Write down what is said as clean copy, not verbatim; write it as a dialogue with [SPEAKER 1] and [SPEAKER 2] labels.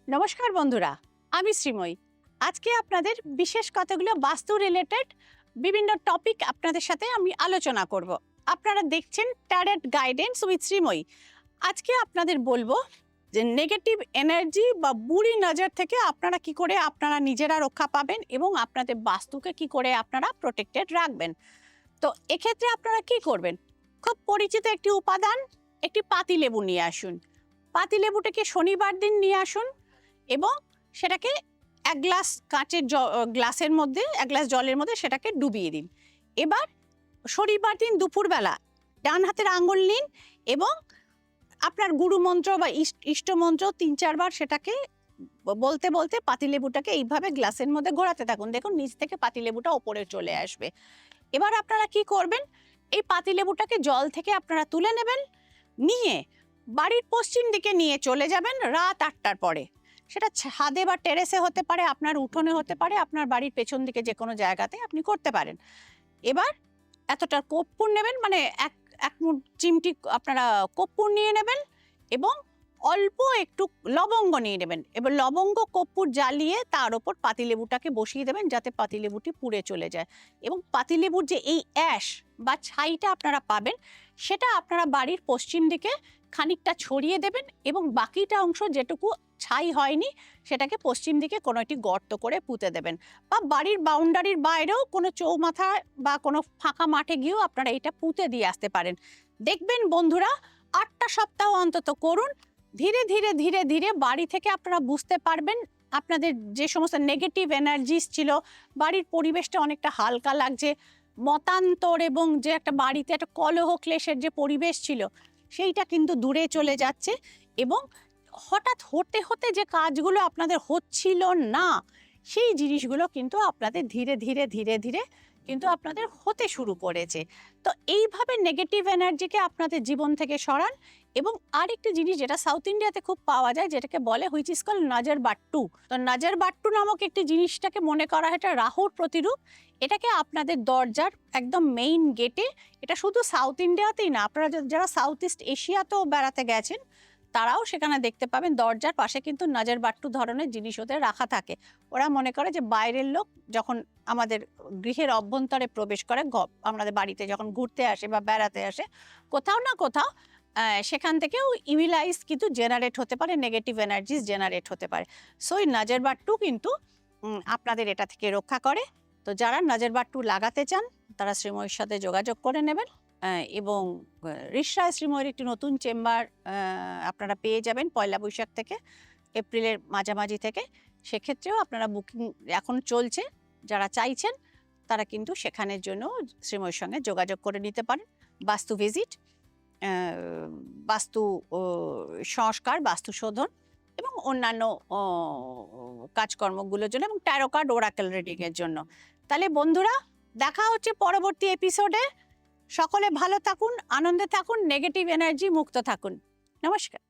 [SPEAKER 1] নমস্কার বন্ধুরা, আমি শ্রীময়ী। আজকে আপনাদের বিশেষ কতগুলো বাস্তু রিলেটেড বিভিন্ন টপিক আপনাদের সাথে আমি আলোচনা করব। আপনারা দেখছেন ট্যারট গাইডেন্স উইথ শ্রীময়ী। আজকে আপনাদের বলবো যে নেগেটিভ এনার্জি বা বুড়ি নজর থেকে আপনারা কি করে আপনারা নিজেরা রক্ষা পাবেন এবং আপনাদের বাস্তুকে কি করে আপনারা প্রোটেক্টেড রাখবেন। তো এক্ষেত্রে আপনারা কি করবেন? খুব পরিচিত একটি উপাদান, একটি পাতিলেবু নিয়ে আসুন। পাতিলেবুটাকে শনিবার দিন নিয়ে আসুন এবং সেটাকে এক গ্লাস কাঁচের গ্লাসের মধ্যে, এক গ্লাস জলের মধ্যে সেটাকে ডুবিয়ে দিন। এবার শনিবার দিন দুপুরবেলা ডান হাতের আঙ্গুল নিন এবং আপনার গুরু মন্ত্র বা ইষ্ট মন্ত্র ৩-৪ বার সেটাকে বলতে বলতে পাতিলেবুটাকে এইভাবে গ্লাসের মধ্যে ঘোরাতে থাকুন। দেখুন নিচ থেকে পাতিলেবুটা ওপরে চলে আসবে। এবার আপনারা কি করবেন? এই পাতিলেবুটাকে জল থেকে আপনারা তুলে নেবেন, নিয়ে বাড়ির পশ্চিম দিকে নিয়ে চলে যাবেন রাত ৮টার পরে। সেটা ছাদে বা টেরেসে হতে পারে, আপনার উঠোনে হতে পারে, আপনার বাড়ির পেছন দিকে যে কোনো জায়গাতে আপনি করতে পারেন। এবার এতটা কর্পূর নেবেন, মানে এক চিমটি আপনারা কর্পূর নিয়ে নেবেন এবং অল্প একটু লবঙ্গ নিয়ে নেবেন। এবার লবঙ্গ কর্পূর জ্বালিয়ে তার ওপর পাতিলেবুটাকে বসিয়ে দেবেন যাতে পাতিলেবুটি পুড়ে চলে যায়। এবং পাতিলেবুর যে এই অ্যাশ বা ছাইটা আপনারা পাবেন সেটা আপনারা বাড়ির পশ্চিম দিকে খানিকটা ছড়িয়ে দেবেন এবং বাকিটা অংশ যেটুকু ছাই হয়নি সেটাকে পশ্চিম দিকে কোনো একটি গর্ত করে পুঁতে দেবেন, বা বাড়ির বাউন্ডারির বাইরেও কোনো চৌমাথা বা কোনো ফাঁকা মাঠে গিয়েও আপনারা এটা পুঁতে দিয়ে আসতে পারেন। দেখবেন বন্ধুরা, ৮টা সপ্তাহ অন্তত করুন। ধীরে ধীরে ধীরে ধীরে বাড়ি থেকে আপনারা বুঝতে পারবেন আপনাদের যে সমস্ত নেগেটিভ এনার্জিস ছিল, বাড়ির পরিবেশটা অনেকটা হালকা লাগছে, মতান্তর এবং যে একটা বাড়িতে একটা কলহ ক্লেশের যে পরিবেশ ছিল সেইটা কিন্তু দূরে চলে যাচ্ছে। এবং হঠাৎ হতে হতে যে কাজগুলো আপনাদের হচ্ছিল না সেই জিনিসগুলো কিন্তু আপনাদের ধীরে ধীরে ধীরে ধীরে কিন্তু আপনাদের হতে শুরু করেছে। তো এইভাবে নেগেটিভ এনার্জিকে আপনাদের জীবন থেকে সরান। এবং আরেকটি জিনিস যেটা সাউথ ইন্ডিয়াতে খুব পাওয়া যায়, যেটাকে বলে হুইচ ইজ কল নজর বাট্টু। তো নজর বাট্টু নামক একটি জিনিসটাকে মনে করা হয় এটা রাহুর প্রতিরূপ। এটাকে আপনাদের দরজার একদম মেইন গেটে, এটা শুধু সাউথ ইন্ডিয়াতেই না, আপনারা যারা সাউথ ইস্ট এশিয়াতেও বেড়াতে গেছেন তারাও সেখানে দেখতে পাবেন দরজার পাশে কিন্তু নজর বাট্টু ধরনের জিনিস ওদের রাখা থাকে। ওরা মনে করে যে বাইরের লোক যখন আমাদের গৃহের অভ্যন্তরে প্রবেশ করে, আমাদের বাড়িতে যখন ঘুরতে আসে বা বেড়াতে আসে, কোথাও না কোথাও সেখান থেকেও ইভিলাইজ কিন্তু জেনারেট হতে পারে, নেগেটিভ এনার্জিস জেনারেট হতে পারে। সো এই নজর বাট্টু কিন্তু আপনাদের এটা থেকে রক্ষা করে। তো যারা নজর বাট্টু লাগাতে চান তারা শ্রীময়ীর সাথে যোগাযোগ করে নেবেন। এবং রিষড়ায় শ্রীময়ীর একটি নতুন চেম্বার আপনারা পেয়ে যাবেন ১লা বৈশাখ থেকে, এপ্রিলের মাঝামাঝি থেকে। সেক্ষেত্রেও আপনারা বুকিং এখন চলছে, যারা চাইছেন তারা কিন্তু সেখানের জন্য শ্রীময়ীর সঙ্গে যোগাযোগ করে নিতে পারেন। বাস্তু ভিজিট, বাস্তু সংস্কার, বাস্তু শোধন এবং অন্যান্য কাজকর্মগুলোর জন্য, এবং ট্যারো কার্ড ওরাকেল রিডিংয়ের জন্য। তাহলে বন্ধুরা, দেখা হচ্ছে পরবর্তী এপিসোডে। সকলে ভালো থাকুন, আনন্দে থাকুন, নেগেটিভ এনার্জি মুক্ত থাকুন। নমস্কার।